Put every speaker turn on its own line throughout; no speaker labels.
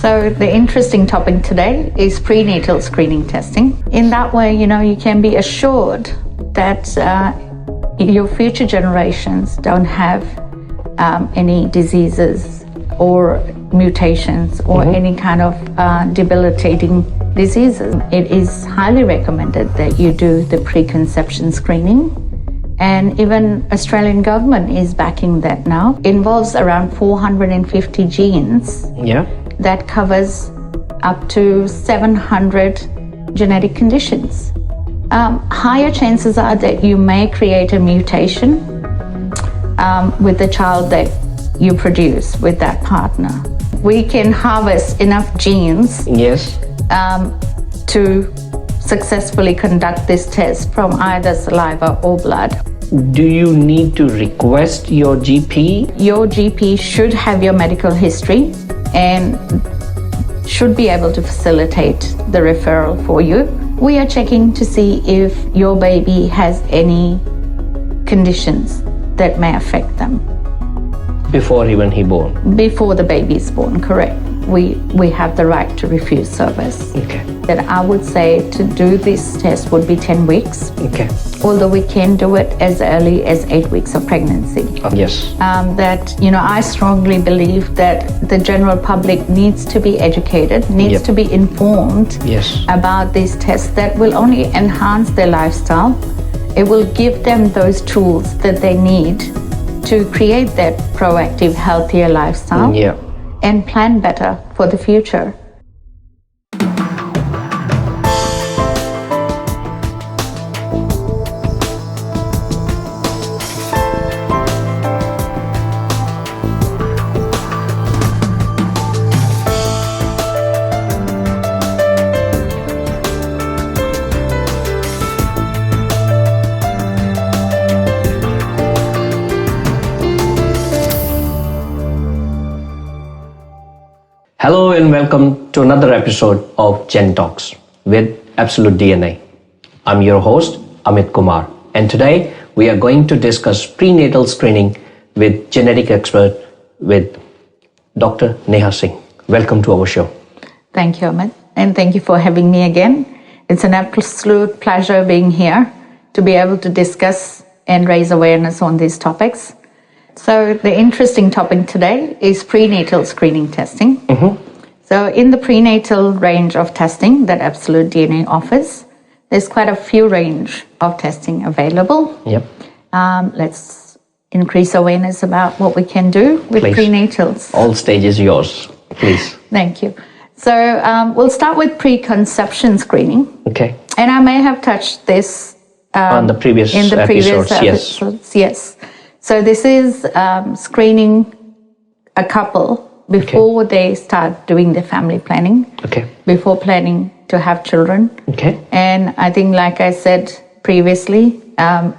So the interesting topic today is prenatal screening testing. In that way, you can be assured that your future generations don't have any diseases or mutations or any kind of debilitating diseases. It is highly recommended that you do the preconception screening, and even Australian government is backing that now. It involves around 450 genes. That covers up to 700 genetic conditions. Higher chances are that you may create a mutation with the child that you produce with that partner. We can harvest enough genes to successfully conduct this test from either saliva or blood.
Do you need to request your GP?
Your GP should have your medical history and should be able to facilitate the referral for you. We are checking to see if your baby has any conditions that may affect them.
Before even he born?
Before the baby is born, correct. We have the right to refuse service.
Okay.
That I would say to do this test would be 10 weeks.
Okay.
Although we can do it as early as 8 weeks of pregnancy.
Yes.
I strongly believe that the general public needs to be educated, needs to be informed about these tests that will only enhance their lifestyle. It will give them those tools that they need to create that proactive, healthier lifestyle and plan better for the future.
Hello and welcome to another episode of Gen Talks with Absolute DNA. I'm your host, Amit Kumar, and today we are going to discuss prenatal screening with genetic expert with Dr. Neha Singh. Welcome to our show.
Thank you, Amit, and thank you for having me again. It's an absolute pleasure being here to be able to discuss and raise awareness on these topics. So the interesting topic today is prenatal screening testing. So in the prenatal range of testing that Absolute DNA offers, there's quite a few range of testing available. Let's increase awareness about what we can do with prenatals.
All stage is yours, please.
Thank you. So we'll start with preconception screening.
Okay.
And I may have touched this
on the previous episodes.
Yes. So this is screening a couple before they start doing their family planning, before planning to have children. And I think, like I said previously,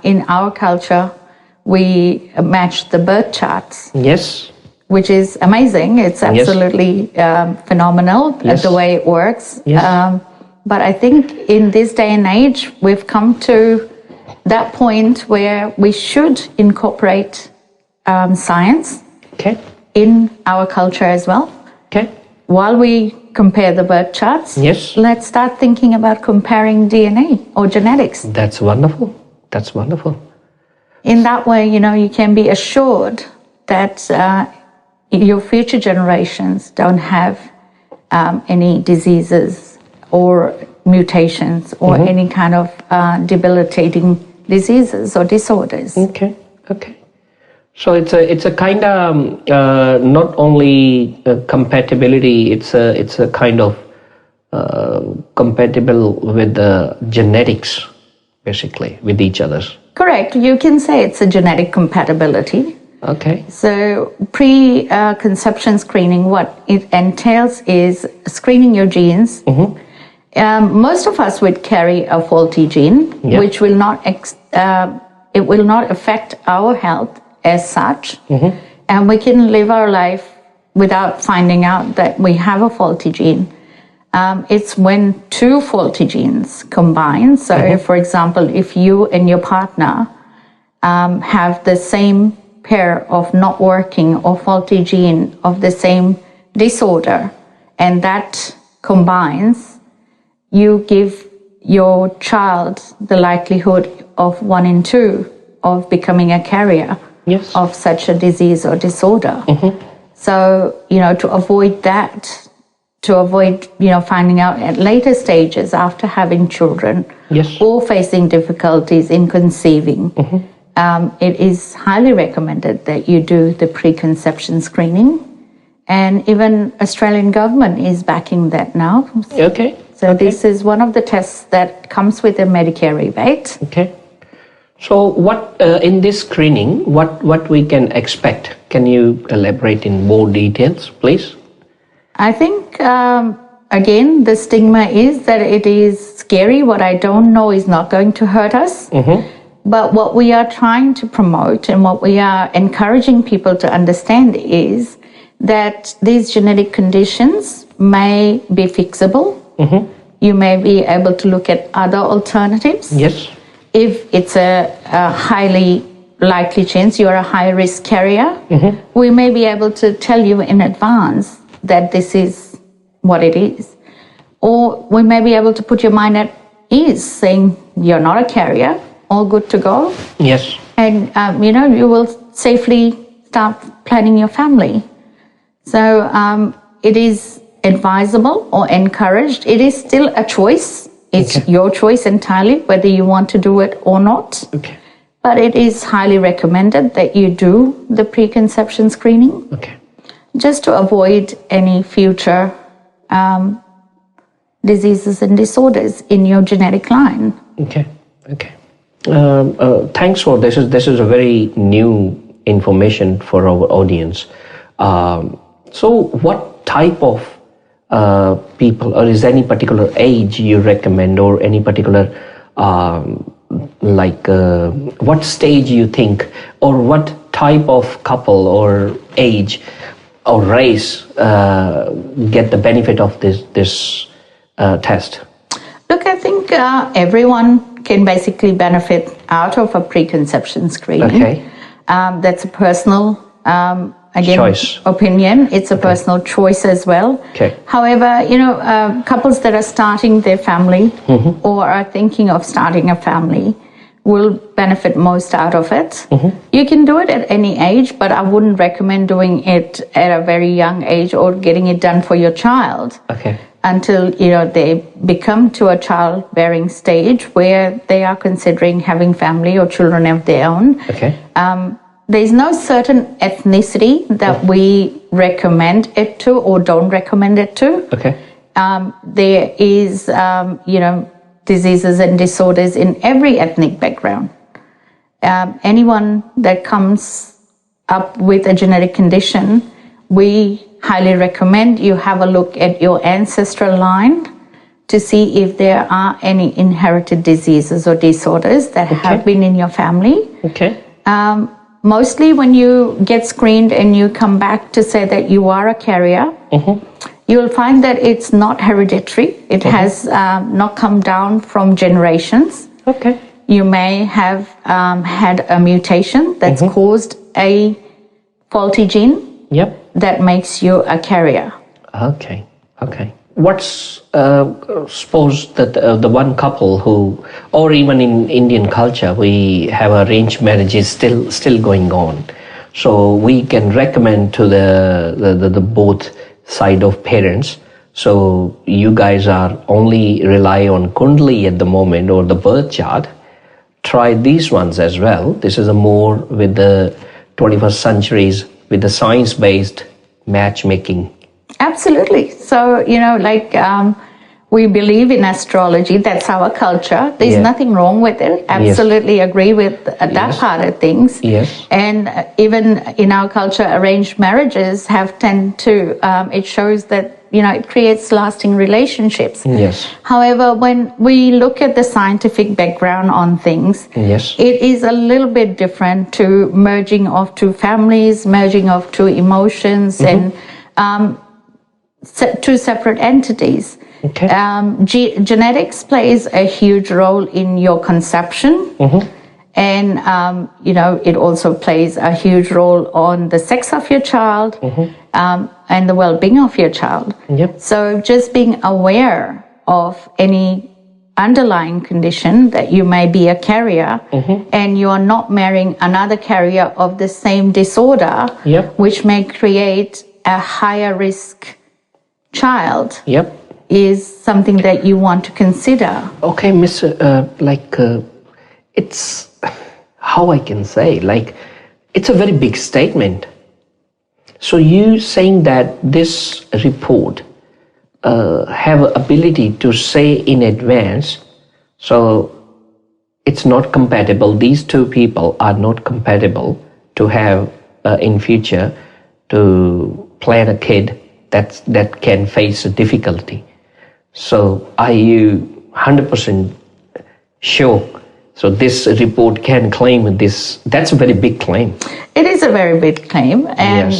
in our culture, we match the birth charts. Which is amazing. It's absolutely phenomenal the way it works. But I think in this day and age, we've come to that point where we should incorporate science in our culture as well. While we compare the birth charts, let's start thinking about comparing DNA or genetics.
That's wonderful. That's wonderful.
In that way, you can be assured that your future generations don't have any diseases or mutations or any kind of debilitating diseases or disorders.
So it's a kind of not only compatibility, it's a kind of compatible with the genetics, basically, with each other's.
Correct. You can say it's a genetic compatibility. So preconception screening, what it entails is screening your genes. Most of us would carry a faulty gene, which will not it will not affect our health as such, and we can live our life without finding out that we have a faulty gene. It's when two faulty genes combine. So, for example, if you and your partner have the same pair of not working or faulty gene of the same disorder, and that combines, you give your child the likelihood of 1 in 2 of becoming a carrier of such a disease or disorder. So, to avoid that, finding out at later stages after having children or facing difficulties in conceiving, it is highly recommended that you do the preconception screening. And even Australian government is backing that now. So this is one of the tests that comes with a Medicare rebate.
So what in this screening, what we can expect? Can you elaborate in more details, please?
I think, again, the stigma is that it is scary. What I don't know is not going to hurt us. But what we are trying to promote and what we are encouraging people to understand is that these genetic conditions may be fixable. You may be able to look at other alternatives. If it's a highly likely chance, you're a high-risk carrier, we may be able to tell you in advance that this is what it is. Or we may be able to put your mind at ease, saying you're not a carrier, all good to go. And, you will safely start planning your family. So it is advisable or encouraged. It is still a choice. It's your choice entirely whether you want to do it or not. But it is highly recommended that you do the preconception screening just to avoid any future diseases and disorders in your genetic line.
Thanks for this. This is a very new information for our audience. So what type of people, or is there any particular age you recommend, or any particular what stage you think, or what type of couple or age or race get the benefit of this test?
Look, I think everyone can basically benefit out of a preconception screening. That's a personal choice. Opinion. It's a personal choice as well. However, couples that are starting their family or are thinking of starting a family will benefit most out of it. You can do it at any age, but I wouldn't recommend doing it at a very young age or getting it done for your child until they become to a childbearing stage where they are considering having family or children of their own. There's no certain ethnicity that we recommend it to or don't recommend it to. There is, diseases and disorders in every ethnic background. Anyone that comes up with a genetic condition, we highly recommend you have a look at your ancestral line to see if there are any inherited diseases or disorders that have been in your family. Mostly when you get screened and you come back to say that you are a carrier, you'll find that it's not hereditary. It has not come down from generations. You may have had a mutation that's caused a faulty gene that makes you a carrier.
What's suppose that the one couple who, or even in Indian culture, we have arranged marriages still going on, so we can recommend to the both side of parents. So you guys are only rely on Kundli at the moment or the birth chart. Try these ones as well. This is a more with the 21st centuries with the science-based matchmaking.
Absolutely. So, we believe in astrology. That's our culture. There's nothing wrong with it. Absolutely agree with that part of things. And even in our culture, arranged marriages tend to, it shows that, it creates lasting relationships. However, when we look at the scientific background on things, it is a little bit different to merging of two families, merging of two emotions, and two separate entities. Genetics plays a huge role in your conception, And, it also plays a huge role on the sex of your child and the well-being of your child.
Yep.
So just being aware of any underlying condition that you may be a carrier and you are not marrying another carrier of the same disorder, which may create a higher risk child, is something that you want to consider.
Okay, Miss, it's how I can say, it's a very big statement. So you saying that this report have ability to say in advance, so it's not compatible, these two people are not compatible to have in future to plan a kid that can face a difficulty. So are you 100% sure? So this report can claim this? That's a very big claim.
It is a very big claim. And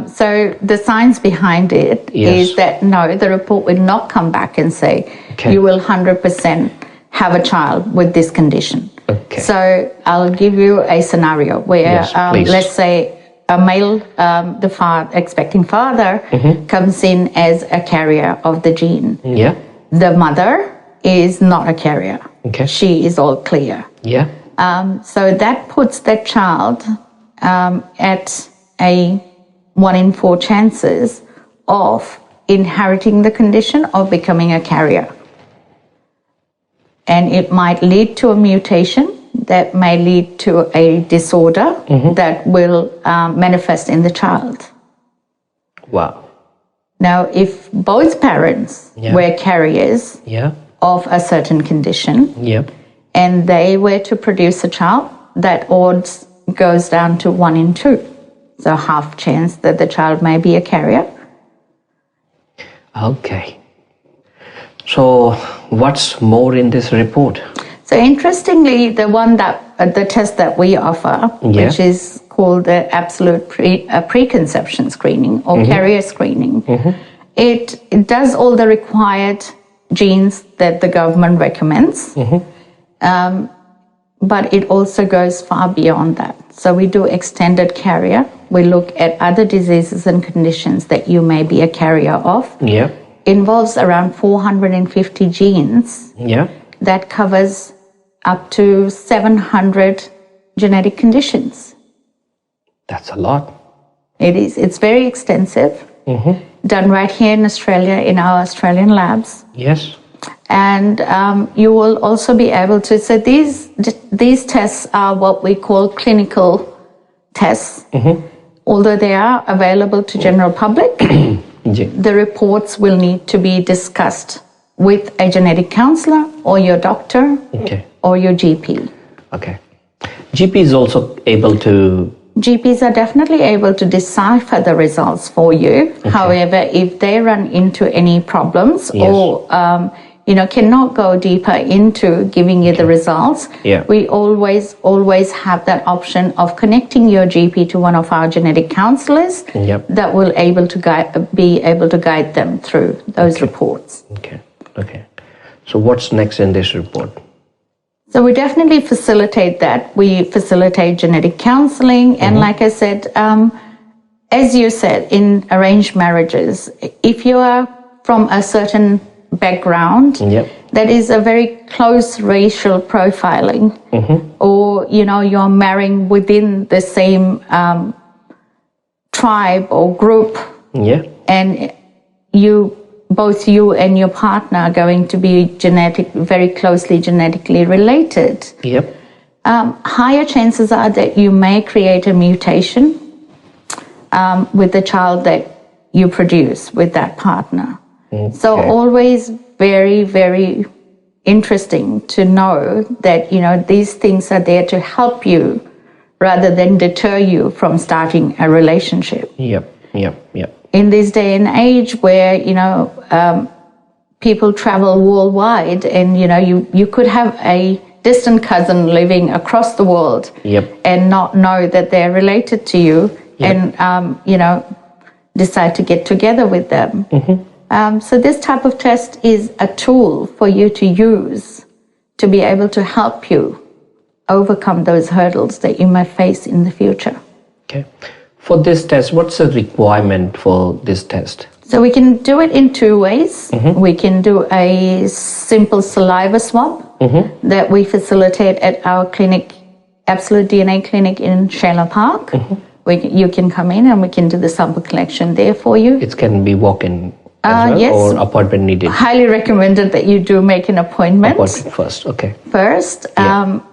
so the science behind it is that no, the report will not come back and say you will 100% have a child with this condition.
Okay.
So I'll give you a scenario where let's say a male, the expecting father comes in as a carrier of the gene.
Yeah.
The mother is not a carrier.
Okay.
She is all clear.
Yeah.
So that puts that child at a 1 in 4 chances of inheriting the condition or becoming a carrier. And it might lead to a mutation that may lead to a disorder that will manifest in the child.
Wow.
Now, if both parents were carriers of a certain condition and they were to produce a child, that odds goes down to 1 in 2. So half chance that the child may be a carrier.
Okay. So what's more in this report?
So interestingly, the test that we offer, which is called the absolute preconception screening or carrier screening, it does all the required genes that the government recommends, but it also goes far beyond that. So we do extended carrier. We look at other diseases and conditions that you may be a carrier of.
Yeah.
Involves around 450 genes.
Yeah.
That covers up to 700 genetic conditions.
That's a lot.
It is. It's very extensive. Done right here in Australia in our Australian labs.
Yes.
And you will also be able to. So these tests are what we call clinical tests. Although they are available to general public, the reports will need to be discussed with a genetic counselor or your doctor or your GP.
Okay. GP is also able to...
GPs are definitely able to decipher the results for you. However, if they run into any problems or cannot go deeper into giving you the results, we always have that option of connecting your GP to one of our genetic counselors that will be able to guide them through those reports.
Okay. So what's next in this report?
So we definitely facilitate that. We facilitate genetic counseling. And like I said, as you said, in arranged marriages, if you are from a certain background, that is a very close racial profiling, or, you're marrying within the same tribe or group, and both you and your partner are going to be very closely genetically related. Higher chances are that you may create a mutation with the child that you produce with that partner. So always very, very interesting to know that, these things are there to help you rather than deter you from starting a relationship. In this day and age where, people travel worldwide and, you could have a distant cousin living across the world and not know that they're related to you and, decide to get together with them. So this type of test is a tool for you to use to be able to help you overcome those hurdles that you may face in the future.
Okay. For this test, what's the requirement for this test?
So we can do it in two ways. We can do a simple saliva swab that we facilitate at our clinic, Absolute DNA clinic in Shayla Park. You can come in and we can do the sample collection there for you.
It can be walk-in as well,
yes.
or appointment needed?
Highly recommended that you do make an appointment.
Appointment first, okay.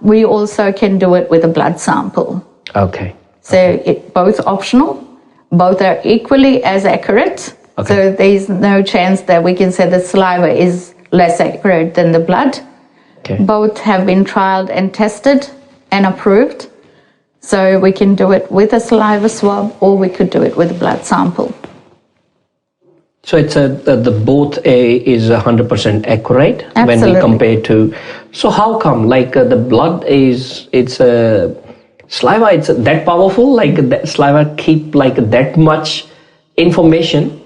We also can do it with a blood sample.
Okay.
So both optional, both are equally as accurate.
Okay.
So there's no chance that we can say the saliva is less accurate than the blood.
Okay.
Both have been trialed and tested and approved. So we can do it with a saliva swab or we could do it with a blood sample.
So it's the both is 100% accurate.
Absolutely.
When we compare to. So how come the blood it's saliva? It's that powerful. That saliva keep that much information.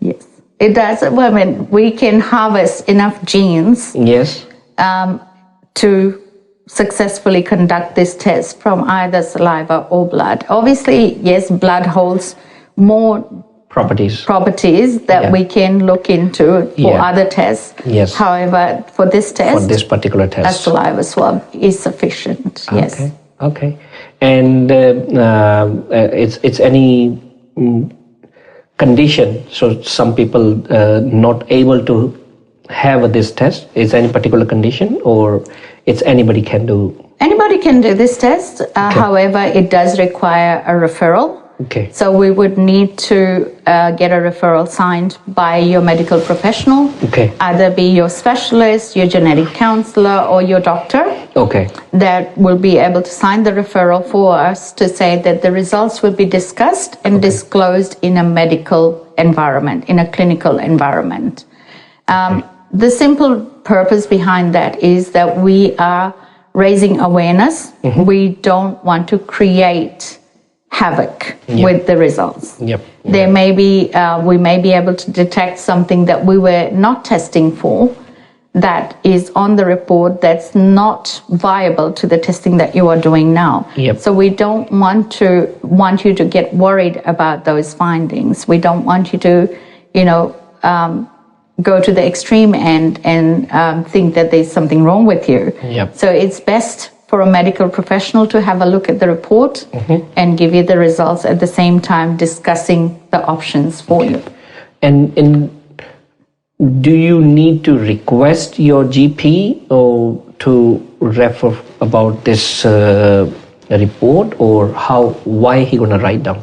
Yes, it does. Well, I mean, we can harvest enough genes.
Yes.
To successfully conduct this test from either saliva or blood. Obviously, yes, blood holds more properties that we can look into for other tests.
Yes.
However, for this test,
for this particular test,
a saliva swab is sufficient. Yes.
Okay. And it's any condition. So some people not able to have this test. Is any particular condition, or it's anybody can do?
Anybody can do this test. However, it does require a referral.
Okay.
So we would need to get a referral signed by your medical professional.
Okay.
Either be your specialist, your genetic counselor, or your doctor.
Okay.
That will be able to sign the referral for us to say that the results will be discussed and disclosed in a medical environment, in a clinical environment. The simple purpose behind that is that we are raising awareness. We don't want to create havoc with the results. There may be, we may be able to detect something that we were not testing for that is on the report that's not viable to the testing that you are doing now. So we don't want you to get worried about those findings. We don't want you to, go to the extreme end and think that there's something wrong with you. So it's best for a medical professional to have a look at the report and give you the results at the same time discussing the options for you.
And do you need to request your GP or to refer about this report, or why he gonna write down?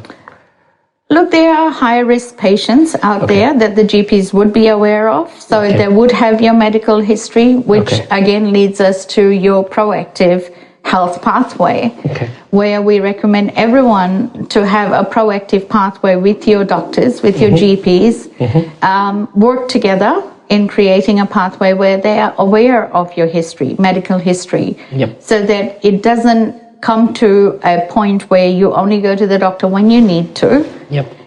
Look, there are high-risk patients out there that the GPs would be aware of. So they would have your medical history, which again leads us to your proactive health pathway, where we recommend everyone to have a proactive pathway with your doctors, with your GPs, work together in creating a pathway where they are aware of your history, medical history, so that it doesn't come to a point where you only go to the doctor when you need to.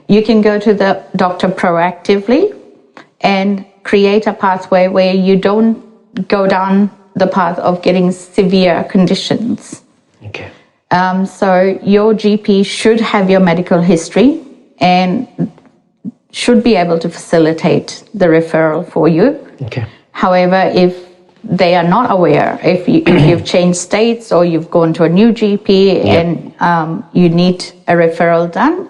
You can go to the doctor proactively and create a pathway where you don't go down the path of getting severe conditions. So your GP should have your medical history and should be able to facilitate the referral for you. However, if they are not aware, if you've changed states or you've gone to a new GP and you need a referral done,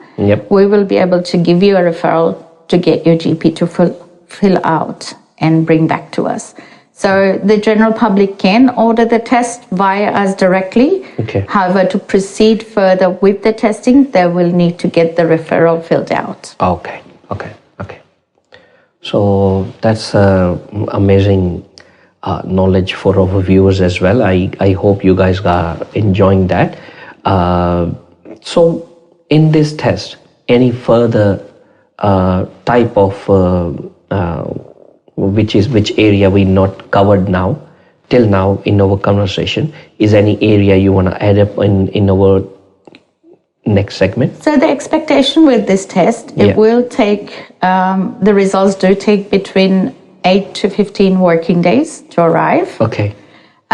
we will be able to give you a referral to get your GP to fill out and bring back to us. So the general public can order the test via us directly. However, to proceed further with the testing, they will need to get the referral filled out.
Okay. So that's amazing knowledge for our viewers as well. I hope you guys are enjoying that. So in this test, any further type of which area we not covered till now in our conversation, is any area you want to add up in our next segment? So
the expectation with this test, it will take, the results do take between 8 to 15 working days to arrive.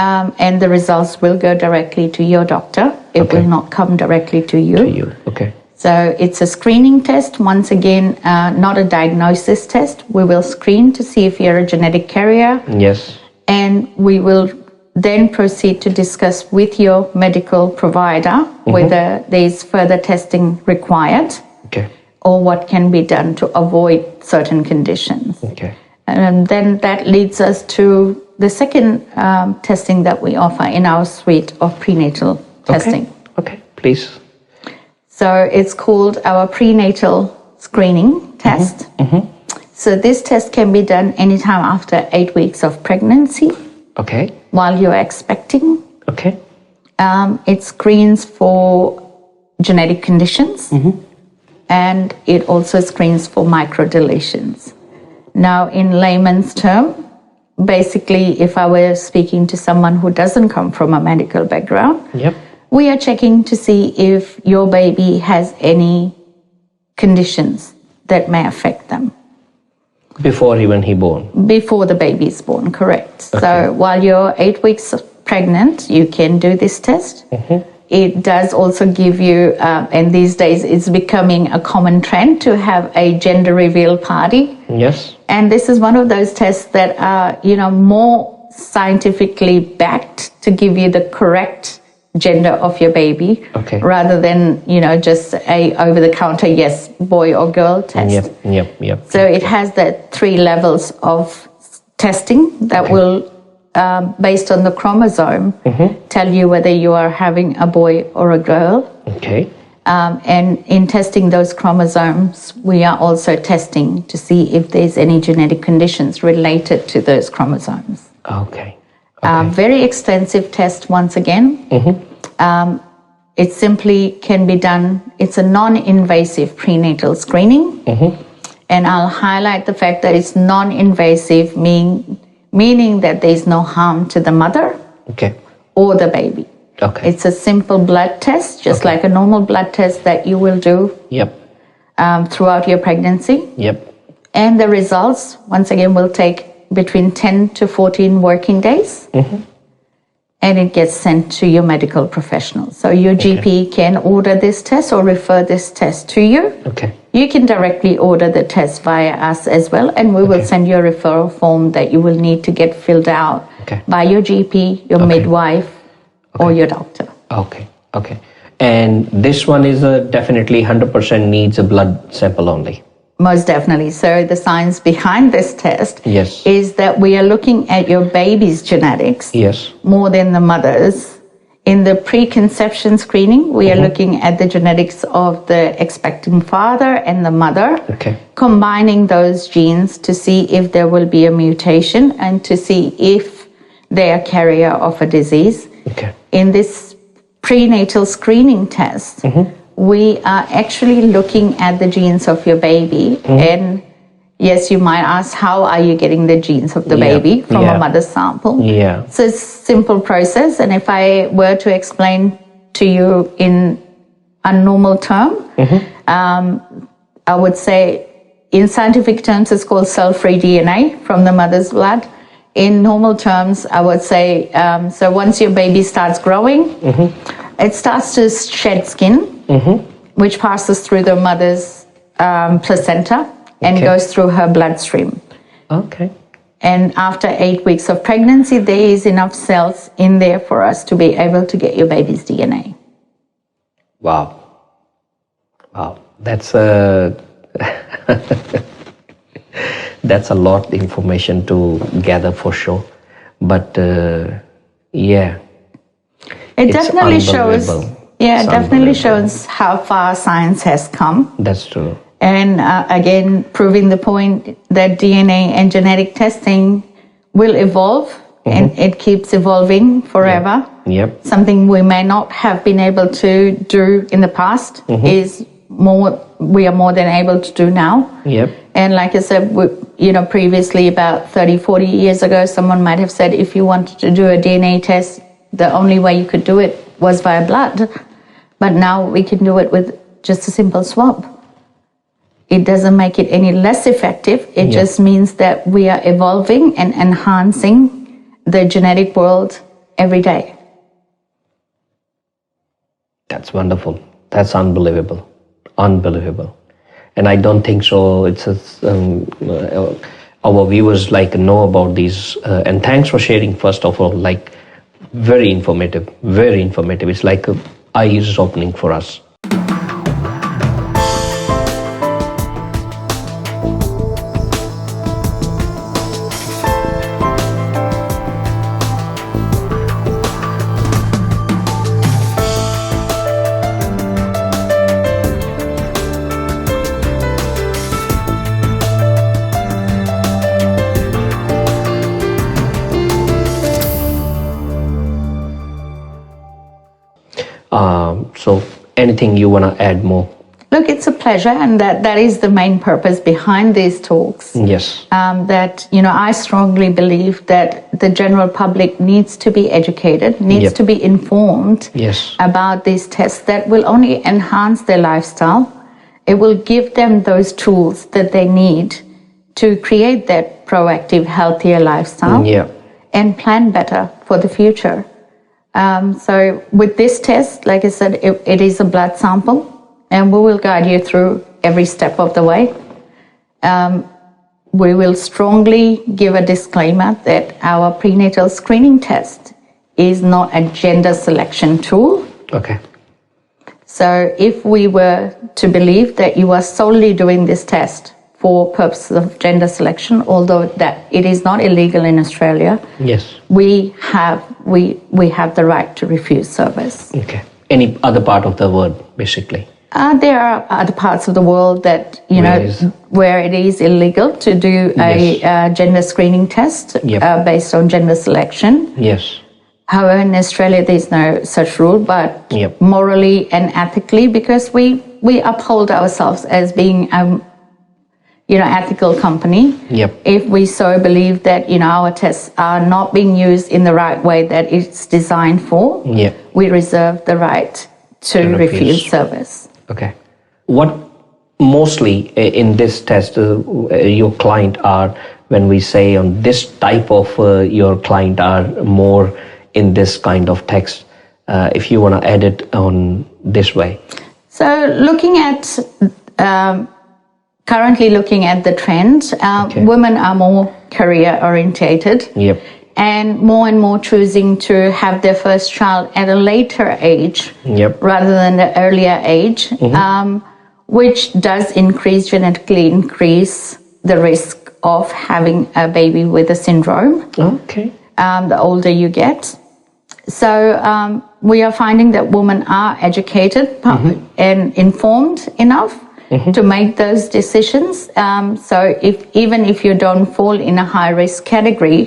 and the results will go directly to your doctor. It will not come directly to you.
Okay.
So it's a screening test. Once again, not a diagnosis test. We will screen to see if you're a genetic carrier.
Yes.
And we will then proceed to discuss with your medical provider whether there's further testing required.
Okay.
Or what can be done to avoid certain conditions.
Okay.
And then that leads us to the second testing that we offer in our suite of prenatal testing.
Okay, please.
So it's called our prenatal screening test. So this test can be done anytime after 8 weeks of pregnancy.
Okay.
While you're expecting.
Okay.
It screens for genetic conditions. And it also screens for microdeletions. Now, in layman's term, basically, if I were speaking to someone who doesn't come from a medical background, we are checking to see if your baby has any conditions that may affect them.
Before even he born?
Before the baby is born, correct.
Okay.
So while you're 8 weeks pregnant, you can do this test. It does also give you, and these days it's becoming a common trend to have a gender reveal party.
Yes.
And this is one of those tests that are, more scientifically backed to give you the correct gender of your baby.
Okay.
Rather than, just a over-the-counter yes, boy or girl test.
Yep.
So it has the 3 levels of testing that will, based on the chromosome, tell you whether you are having a boy or a girl.
Okay.
And in testing those chromosomes, we are also testing to see if there's any genetic conditions related to those chromosomes.
Okay.
Very extensive test once again. It simply can be done, it's a non-invasive prenatal screening. And I'll highlight the fact that it's non-invasive, meaning that there's no harm to the mother or the baby.
Okay.
It's a simple blood test, just like a normal blood test that you will do throughout your pregnancy. And the results, once again, will take between 10 to 14 working days. And it gets sent to your medical professional. So your GP can order this test or refer this test to you. You can directly order the test via us as well, and we will send you a referral form that you will need to get filled out by your GP, your midwife, or your doctor.
Okay. And this one is definitely 100% needs a blood sample only.
Most definitely. So the science behind this test is that we are looking at your baby's genetics more than the mother's. In the preconception screening, we are looking at the genetics of the expecting father and the mother, combining those genes to see if there will be a mutation and to see if they are carrier of a disease. In this prenatal screening test, we are actually looking at the genes of your baby. And yes, you might ask, how are you getting the genes of the baby from a mother's sample? So it's a simple process. And if I were to explain to you in a normal term, I would say in scientific terms, it's called cell-free DNA from the mother's blood. In normal terms, I would say, so once your baby starts growing, it starts to shed skin, which passes through the mother's placenta and goes through her bloodstream. And after 8 weeks of pregnancy, there is enough cells in there for us to be able to get your baby's DNA.
Wow. That's a that's a lot of information to gather for sure. But
it definitely shows. It definitely shows how far science has come.
That's true.
And again, proving the point that DNA and genetic testing will evolve, and it keeps evolving forever. Something we may not have been able to do in the past is we are more than able to do now. And like I said, previously about 30, 40 years ago, someone might have said if you wanted to do a DNA test, the only way you could do it was via blood. But now we can do it with just a simple swab. It doesn't make it any less effective. It just means that we are evolving and enhancing the genetic world every day.
That's wonderful. That's unbelievable. Unbelievable. And I don't think so. It's our viewers know about these. And thanks for sharing, first of all, very informative, very informative. It's like eyes opening for us. So anything you want to add more?
Look, it's a pleasure, and that is the main purpose behind these talks.
Yes.
That, I strongly believe that the general public needs to be educated, needs to be informed about these tests that will only enhance their lifestyle. It will give them those tools that they need to create that proactive, healthier lifestyle and plan better for the future. So with this test, like I said, it is a blood sample, and we will guide you through every step of the way. We will strongly give a disclaimer that our prenatal screening test is not a gender selection tool.
Okay.
So if we were to believe that you are solely doing this test for purposes of gender selection, although that it is not illegal in Australia, we have the right to refuse service.
Okay. Any other part of the world, basically?
There are other parts of the world that, where it is illegal to do a gender screening test based on gender selection.
Yes.
However, in Australia, there's no such rule, but morally and ethically, because we uphold ourselves as being ethical company. If we so believe that, our tests are not being used in the right way that it's designed for, we reserve the right to refuse service.
Okay. What mostly in this test your client are, when we say on this type of your client are more in this kind of text, if you want to add it on this way? So
currently looking at the trend, women are more career orientated and more choosing to have their first child at a later age rather than the earlier age, which does genetically increase the risk of having a baby with a syndrome the older you get. So we are finding that women are educated and informed enough to make those decisions. So even if you don't fall in a high-risk category,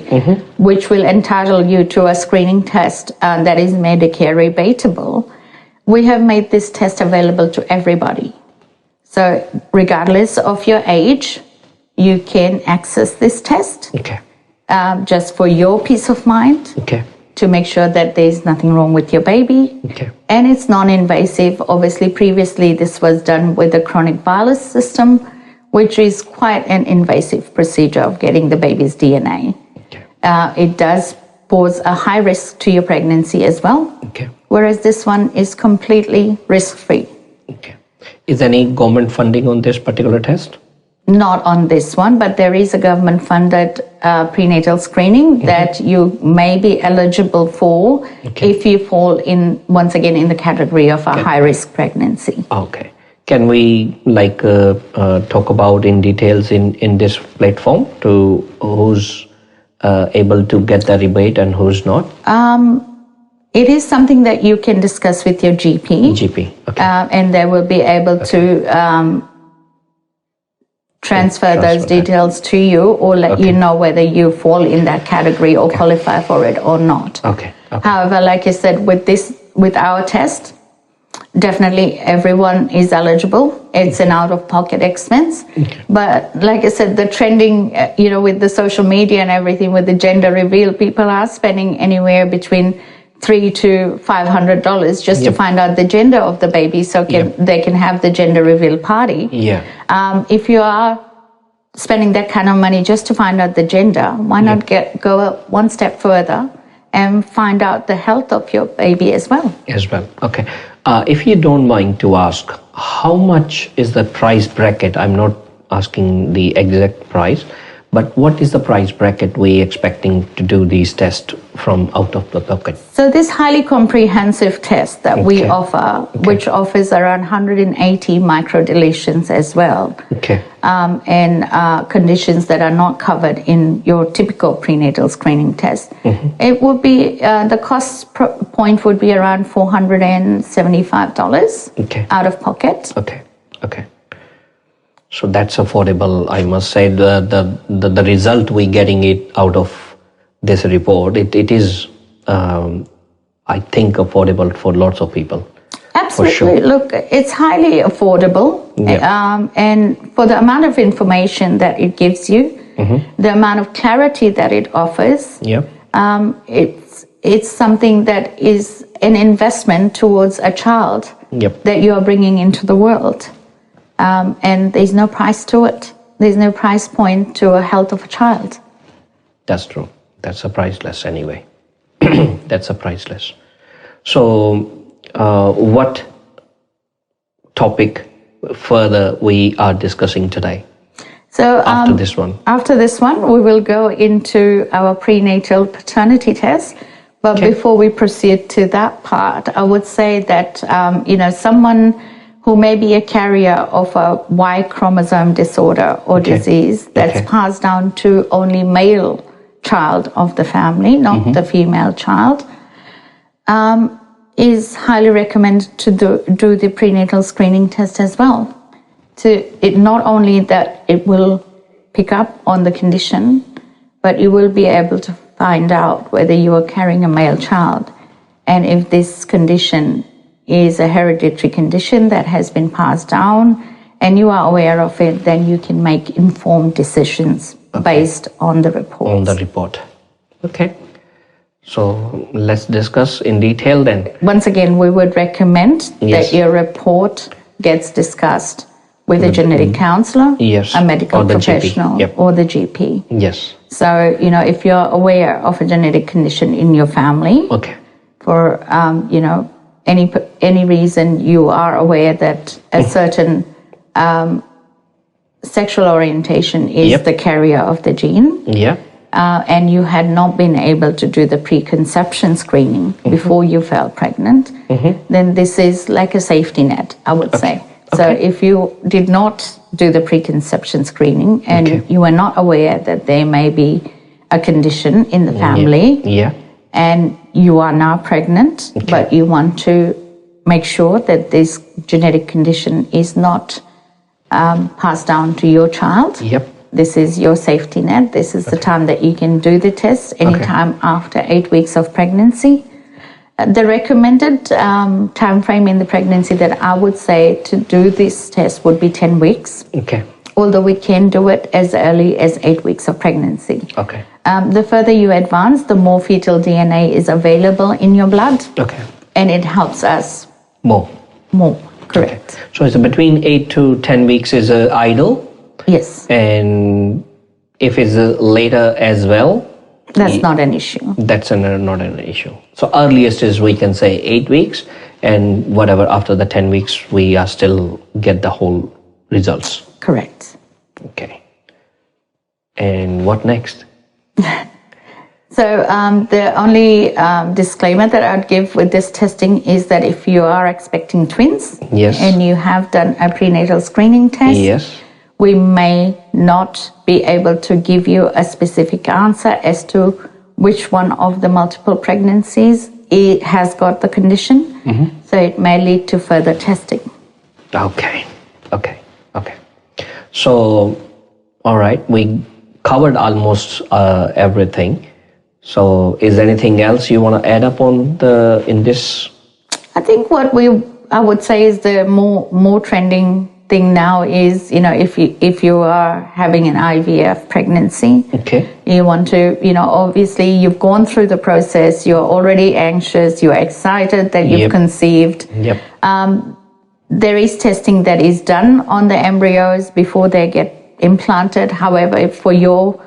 which will entitle you to a screening test that is Medicare rebatable, we have made this test available to everybody. So regardless of your age, you can access this test just for your peace of mind. To make sure that there's nothing wrong with your baby. And it's non-invasive. Obviously, previously this was done with a chronic bolus system, which is quite an invasive procedure of getting the baby's DNA. It does pose a high risk to your pregnancy as well, whereas this one is completely risk-free.
Is any government funding on this particular test?
Not on this one, but there is a government-funded prenatal screening that you may be eligible for if you fall in, once again, in the category of a high-risk pregnancy.
Can we talk about in details in this platform to who's able to get the rebate and who's not?
It is something that you can discuss with your GP. And they will be able to transfer those details to you, or let you know whether you fall in that category or qualify for it or not. However, like I said, with our test, definitely everyone is eligible. It's an out-of-pocket expense. But like I said, the trending, with the social media and everything, with the gender reveal, people are spending anywhere between $300 to $500 just to find out the gender of the baby, so they can have the gender reveal party. If you are spending that kind of money just to find out the gender, why not go one step further and find out the health of your baby as well.
As well, okay. If you don't mind to ask, how much is the price bracket? I'm not asking the exact price, but what is the price bracket we expecting to do these tests from out of the pocket?
So this highly comprehensive test that we offer, which offers around 180 microdeletions as well, and conditions that are not covered in your typical prenatal screening test, it would be, the cost point would be around $475 out of pocket.
Okay. So that's affordable, I must say. The result we getting it out of this report, it is, I think, affordable for lots of people.
Absolutely.
For sure.
Look, it's highly affordable. And for the amount of information that it gives you, the amount of clarity that it offers, it's something that is an investment towards a child that you are bringing into the world. And there's no price to it. There's no price point to a health of a child.
That's true. That's a priceless anyway. That's a priceless. So, what topic further we are discussing today?
So
after this one?
After this one, we will go into our prenatal paternity test. But before we proceed to that part, I would say that, someone who may be a carrier of a Y chromosome disorder or disease that's passed down to only male child of the family, not the female child, is highly recommended to do the prenatal screening test as well. It not only that it will pick up on the condition, but you will be able to find out whether you are carrying a male child, and if this condition is a hereditary condition that has been passed down and you are aware of it, then you can make informed decisions based on the report.
On the report. Okay. So let's discuss in detail then.
Once again, we would recommend that your report gets discussed with a genetic counselor, a medical professional, or the GP.
Yes.
So, if you're aware of a genetic condition in your family, for, any reason you are aware that a certain sexual orientation is the carrier of the gene, and you had not been able to do the preconception screening before you fell pregnant, then this is like a safety net, I would say. So if you did not do the preconception screening and you were not aware that there may be a condition in the family, and you are now pregnant, but you want to make sure that this genetic condition is not passed down to your child. This is your safety net. This is the time that you can do the test anytime after 8 weeks of pregnancy. The recommended time frame in the pregnancy that I would say to do this test would be 10 weeks. Although we can do it as early as 8 weeks of pregnancy. The further you advance, the more fetal DNA is available in your blood. And it helps us more. Correct.
So it's between 8 to 10 weeks is ideal?
Yes.
And if it's later as well?
That's not an issue.
That's not an issue. So earliest is we can say 8 weeks, and whatever after the 10 weeks we are still get the whole results.
Correct.
Okay. And what next?
So the only disclaimer that I'd give with this testing is that if you are expecting twins and you have done a prenatal screening test, we may not be able to give you a specific answer as to which one of the multiple pregnancies it has got the condition. So it may lead to further testing.
Okay. So, all right, we covered almost everything. So, is there anything else you want to add up on in this?
I think what I would say is the more trending thing now is, if you are having an IVF pregnancy, you want to, obviously you've gone through the process, you're already anxious, you're excited that you've conceived. There is testing that is done on the embryos before they get implanted. However, for your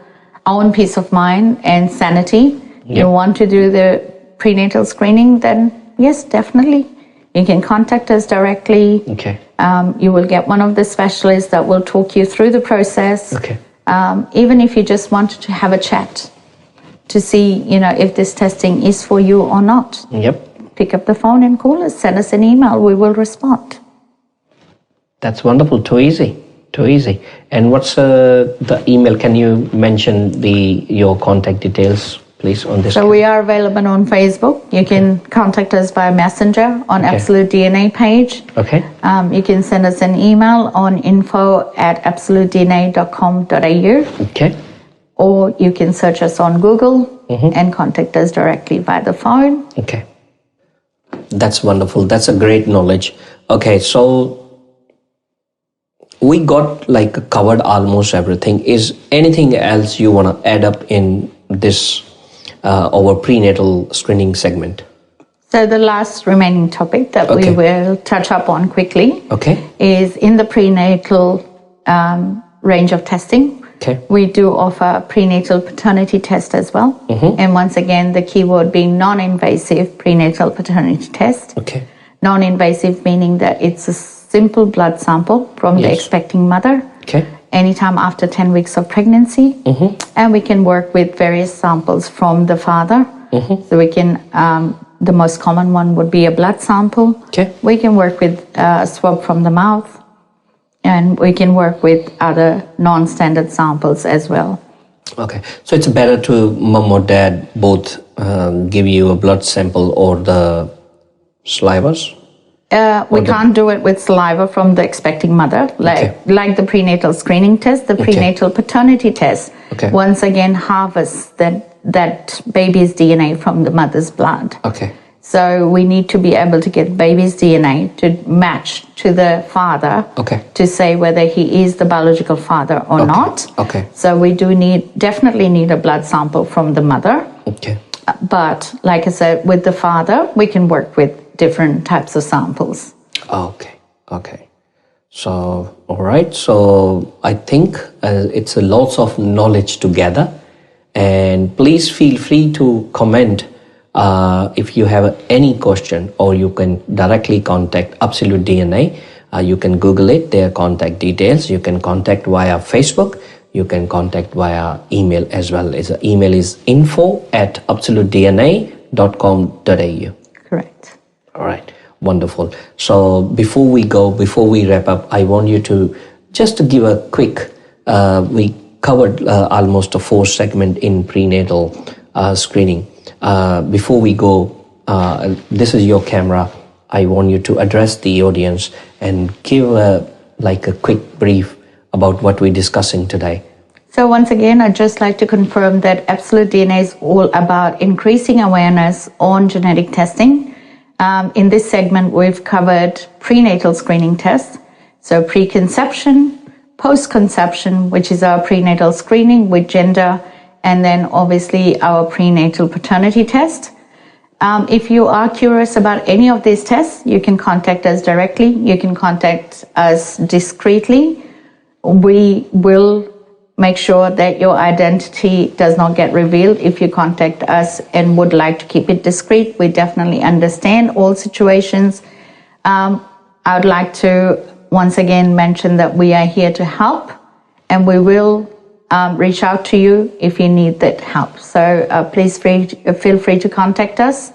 own peace of mind and sanity, you want to do the prenatal screening, then yes, definitely. You can contact us directly.
Okay.
You will get one of the specialists that will talk you through the process.
Okay.
Even if you just wanted to have a chat to see, if this testing is for you or not.
Yep.
Pick up the phone and call us. Send us an email. We will respond.
That's wonderful. Too easy. And what's the email? Can you mention your contact details, please, on this?
So we are available on Facebook. You can contact us via Messenger on Absolute DNA page.
Okay.
You can send us an email on info@absolutedna.com.au.
Okay.
Or you can search us on Google and contact us directly via the phone.
Okay. That's wonderful. That's a great knowledge. Okay, so we got covered almost everything. Is anything else you want to add up in this our prenatal screening segment?
So the last remaining topic that we will touch up on quickly is in the prenatal range of testing.
Okay.
We do offer prenatal paternity test as well. And once again, the keyword being non-invasive prenatal paternity test.
Okay.
Non-invasive meaning that it's a simple blood sample from the expecting mother.
Okay.
Anytime after 10 weeks of pregnancy. And we can work with various samples from the father. So we can, the most common one would be a blood sample.
Okay.
We can work with a swab from the mouth. And we can work with other non-standard samples as well.
Okay. So it's better to mom or dad both give you a blood sample or the salivas?
We can't do it with saliva from the expecting mother, like the prenatal screening test, the prenatal paternity test. Once again, harvests that baby's DNA from the mother's blood.
Okay.
So we need to be able to get baby's DNA to match to the father to say whether he is the biological father or not.
Okay.
So we do definitely need a blood sample from the mother.
Okay.
But like I said, with the father, we can work with different types of samples.
Okay. So, all right. So I think it's a lots of knowledge to gather. And please feel free to comment if you have any question, or you can directly contact Absolute DNA. You can Google it, their contact details. You can contact via Facebook. You can contact via email as well. Email is info@absolutedna.com.au.
Correct.
All right. Wonderful. So before we wrap up, I want you to just to give a quick, we covered almost a 4 segment in prenatal screening. Before we go, this is your camera. I want you to address the audience and give a quick brief about what we're discussing today.
So once again, I'd just like to confirm that Absolute DNA is all about increasing awareness on genetic testing. In this segment, we've covered prenatal screening tests. So preconception, post-conception, which is our prenatal screening with gender, and then obviously our prenatal paternity test. If you are curious about any of these tests, you can contact us directly. You can contact us discreetly. We will make sure that your identity does not get revealed if you contact us and would like to keep it discreet. We definitely understand all situations. I would like to once again mention that we are here to help, and we will reach out to you if you need that help. So please feel free to contact us.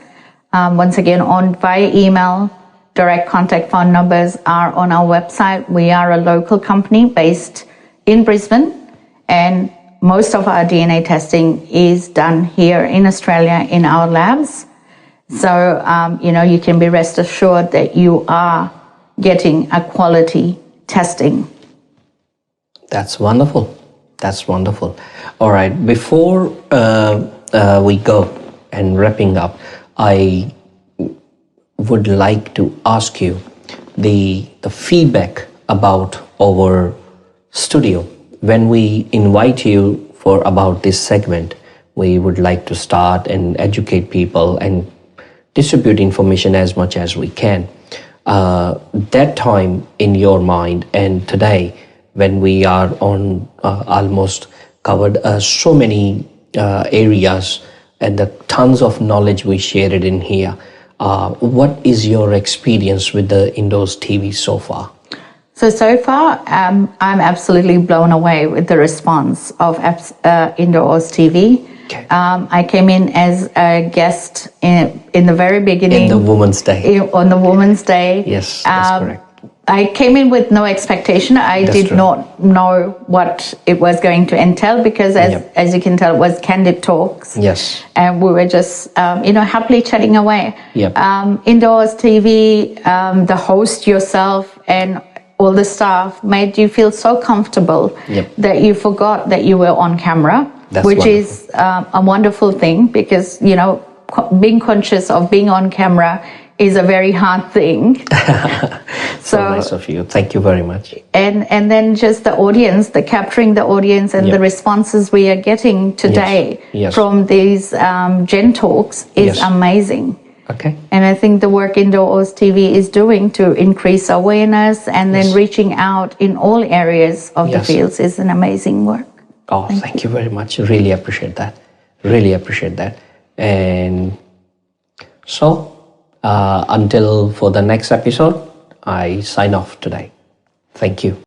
Once again, via email. Direct contact phone numbers are on our website. We are a local company based in Brisbane, and most of our DNA testing is done here in Australia in our labs. So, you can be rest assured that you are getting a quality testing.
That's wonderful. All right. Before we go and wrapping up, I would like to ask you the feedback about our studio. When we invite you for about this segment, we would like to start and educate people and distribute information as much as we can. That time in your mind and today, when we are on almost covered so many areas and the tons of knowledge we shared in here. What is your experience with the Indooztv so far?
So far, I'm absolutely blown away with the response of Indo Oz Tv.
Okay.
I came in as a guest in the very beginning.
In the Women's Day.
On the Women's Day.
Yes, that's correct.
I came in with no expectation. I did not know what it was going to entail because, as you can tell, it was candid talks.
Yes.
And we were just, happily chatting away.
Yep.
Indo Oz Tv, the host yourself and all the staff made you feel so comfortable that you forgot that you were on camera, which wonderful. Is a wonderful thing because, being conscious of being on camera is a very hard thing.
So nice of you. Thank you very much.
And then just the audience, capturing the audience and the responses we are getting today from these Gen Talks is amazing.
Okay.
And I think the work Indo Oz TV is doing to increase awareness and then reaching out in all areas of the fields is an amazing work.
Oh, thank you very much. Really appreciate that. Really appreciate that. And so, until for the next episode, I sign off today. Thank you.